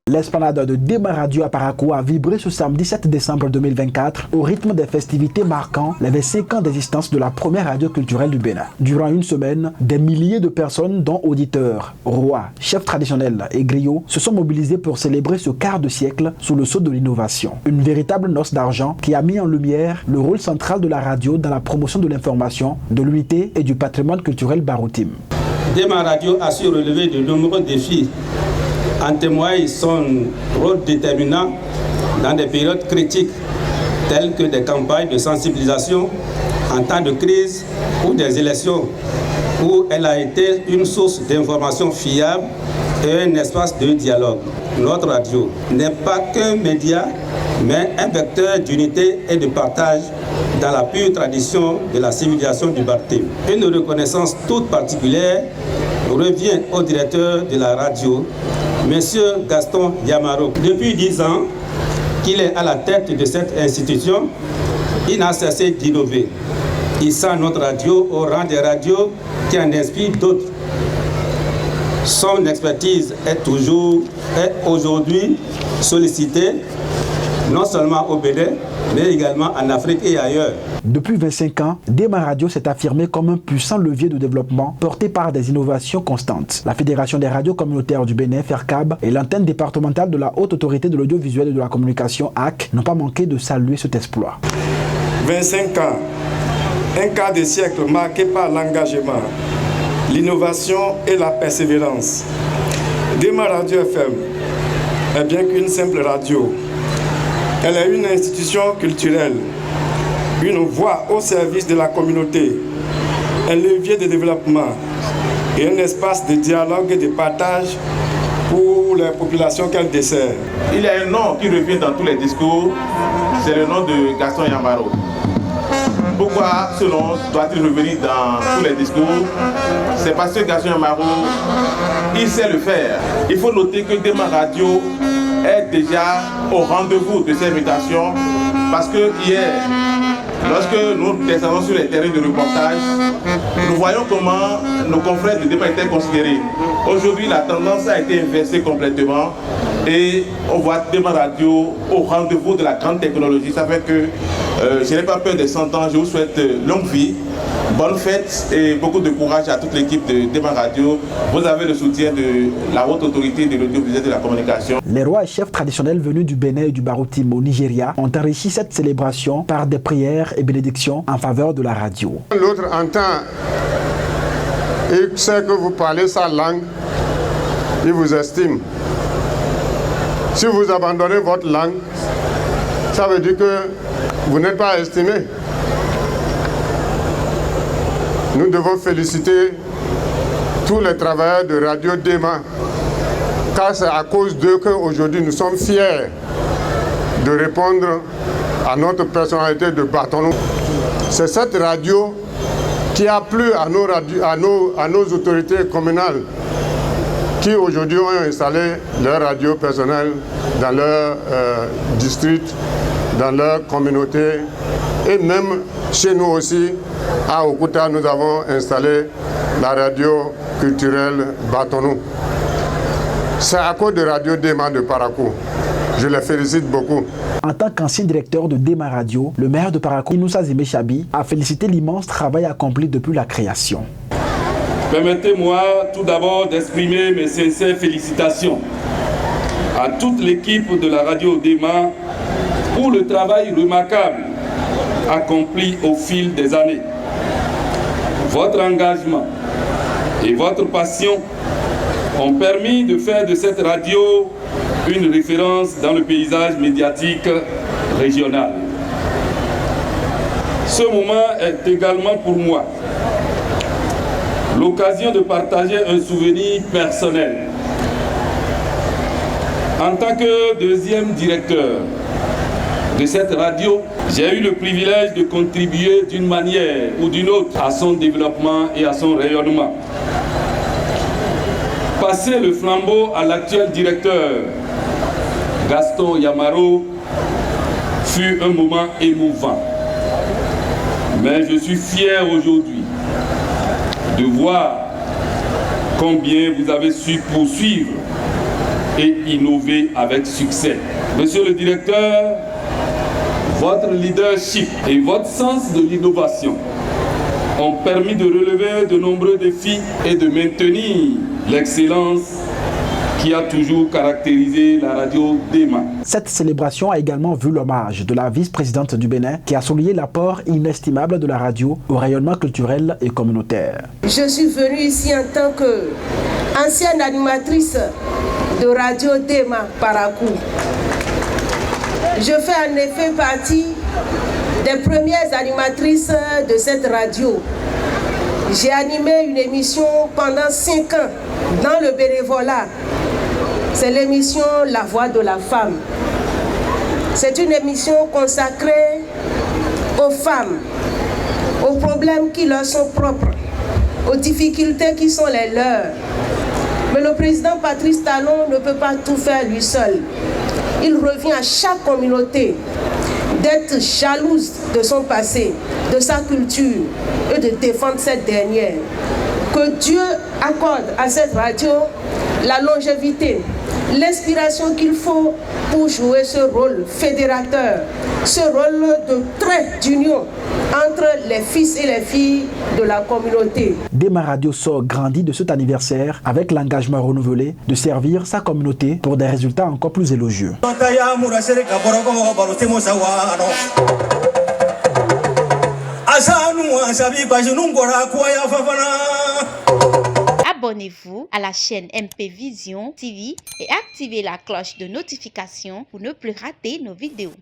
L'esplanade de Dema Radio à Parakou a vibré ce samedi 7 décembre 2024 au rythme des festivités marquant les 25 ans d'existence de la première radio culturelle du Bénin. Durant une semaine, des milliers de personnes, dont auditeurs, rois, chefs traditionnels et griots, se sont mobilisés pour célébrer ce quart de siècle sous le sceau de l'innovation. Une véritable noce d'argent qui a mis en lumière le rôle central de la radio dans la promotion de l'information, de l'unité et du patrimoine culturel baroutim. Dema Radio a su relever de nombreux défis. En témoigne son rôle déterminant dans des périodes critiques telles que des campagnes de sensibilisation en temps de crise ou des élections, où elle a été une source d'information fiable et un espace de dialogue. Notre radio n'est pas qu'un média, mais un vecteur d'unité et de partage dans la pure tradition de la civilisation du baptême. Une reconnaissance toute particulière revient au directeur de la radio, M. Gaston Yamaro. Depuis 10 ans qu'il est à la tête de cette institution, il n'a cessé d'innover. Il sent notre radio au rang des radios qui en inspirent d'autres. Son expertise est aujourd'hui sollicitée, non seulement au Bénin, mais également en Afrique et ailleurs. Depuis 25 ans, Dema Radio s'est affirmé comme un puissant levier de développement porté par des innovations constantes. La Fédération des radios communautaires du Bénin, FERCAB, et l'antenne départementale de la Haute Autorité de l'Audiovisuel et de la Communication, HAC, n'ont pas manqué de saluer cet exploit. 25 ans, un quart de siècle marqué par l'engagement, l'innovation et la persévérance. Dema Radio FM est bien qu'une simple radio. Elle est une institution culturelle, une voix au service de la communauté, un levier de développement et un espace de dialogue et de partage pour les populations qu'elle dessert. Il y a un nom qui revient dans tous les discours, c'est le nom de Gaston Yamaro. Pourquoi ce nom doit-il revenir dans tous les discours? C'est parce que Gaston Yamaro, il sait le faire. Il faut noter que Dema Radio est déjà au rendez-vous de ces mutations parce que hier, lorsque nous descendons sur les terrains de reportage, nous voyons comment nos confrères de Dema étaient considérés. Aujourd'hui, la tendance a été inversée complètement et on voit Dema Radio au rendez-vous de la grande technologie. Ça fait que je n'ai pas peur des 100 ans, je vous souhaite longue vie, bonne fête et beaucoup de courage à toute l'équipe de Dema Radio. Vous avez le soutien de la Haute Autorité de l'Audiovisuel et de la Communication. Les rois et chefs traditionnels venus du Bénin et du Baroutim au Nigeria ont enrichi cette célébration par des prières et bénédictions en faveur de la radio. L'autre entend et sait que vous parlez sa langue, il vous estime. Si vous abandonnez votre langue, ça veut dire que vous n'êtes pas estimé. Nous devons féliciter tous les travailleurs de Radio Dema, car c'est à cause d'eux qu'aujourd'hui nous sommes fiers de répondre à notre personnalité de Bâtonneau. C'est cette radio qui a plu à nos autorités communales qui aujourd'hui ont installé leur radio personnelle dans leur district, dans leur communauté et même chez nous aussi, à Okuta, nous avons installé la radio culturelle Bâtonneau. C'est à cause de Radio Dema de Parakou. Je les félicite beaucoup. En tant qu'ancien directeur de Dema Radio, le maire de Parakou, Inoussa Zimé Chabi, a félicité l'immense travail accompli depuis la création. Permettez-moi tout d'abord d'exprimer mes sincères félicitations à toute l'équipe de la radio Dema pour le travail remarquable accompli au fil des années. Votre engagement et votre passion ont permis de faire de cette radio une référence dans le paysage médiatique régional. Ce moment est également pour moi l'occasion de partager un souvenir personnel. En tant que deuxième directeur de cette radio, j'ai eu le privilège de contribuer d'une manière ou d'une autre à son développement et à son rayonnement. Passer le flambeau à l'actuel directeur, Gaston Yamaro, fut un moment émouvant. Mais je suis fier aujourd'hui de voir combien vous avez su poursuivre et innover avec succès. Monsieur le directeur, votre leadership et votre sens de l'innovation ont permis de relever de nombreux défis et de maintenir l'excellence qui a toujours caractérisé la radio DEMA. Cette célébration a également vu l'hommage de la vice-présidente du Bénin qui a souligné l'apport inestimable de la radio au rayonnement culturel et communautaire. Je suis venue ici en tant qu'ancienne animatrice de radio DEMA Parakou. Je fais en effet partie des premières animatrices de cette radio. J'ai animé une émission pendant 5 ans dans le bénévolat. C'est l'émission La Voix de la Femme. C'est une émission consacrée aux femmes, aux problèmes qui leur sont propres, aux difficultés qui sont les leurs. Mais le président Patrice Talon ne peut pas tout faire lui seul. Il revient à chaque communauté d'être jalouse de son passé, de sa culture et de défendre cette dernière. Que Dieu accorde à cette radio la longévité, l'inspiration qu'il faut pour jouer ce rôle fédérateur, ce rôle de trait d'union entre les fils et les filles de la communauté. DEMA Radio sort grandi de cet anniversaire avec l'engagement renouvelé de servir sa communauté pour des résultats encore plus élogieux. Abonnez-vous à la chaîne MP Vision TV et activez la cloche de notification pour ne plus rater nos vidéos.